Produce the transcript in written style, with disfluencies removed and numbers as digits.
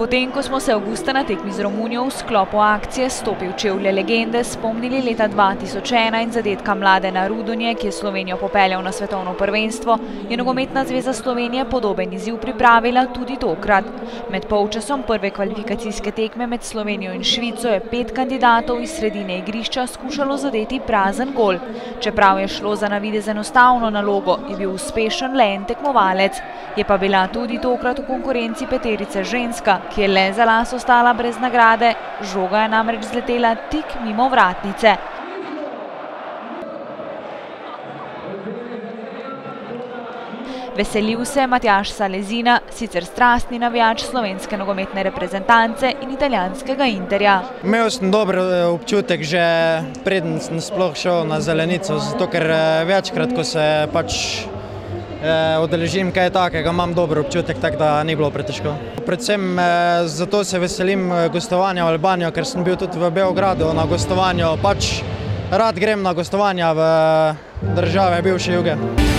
Potem, ko smo se avgusta na tekmi z Romunijo v sklopu akcije Stopi v čevlje legende spomnili leta 2001 in zadetka Mladena Rudonje, ki je Slovenijo popeljal na svetovno prvenstvo, je Nogometna zveza Slovenije podoben izziv pripravila tudi tokrat. Med polčasom prve kvalifikacijske tekme med Slovenijo in Švico je 5 kandidatov iz sredine igrišča skušalo zadeti prazen gol. Čeprav je šlo za navidez enostavno nalogo, je bil uspešen le en tekmovalec. Je pa bila tudi tokrat v konkurenci peterice ženska, ki je le za las ostala brez nagrade, žoga je namreč zletela tik mimo vratnice. Veselil se je Matjaž Salezina, sicer strastni navijač slovenske nogometne reprezentance in italijanskega Interja. Imel sem dober občutek že preden sem sploh šel na zelenico, zato ker večkrat, ko se odeležim kaj takega, imam dober občutek, tako da ni bilo pretežko. Predvsem zato se veselim gostovanja v Albanijo, ker sem bil tudi v Beogradu na gostovanju, rad grem na gostovanja v države bivše Juge.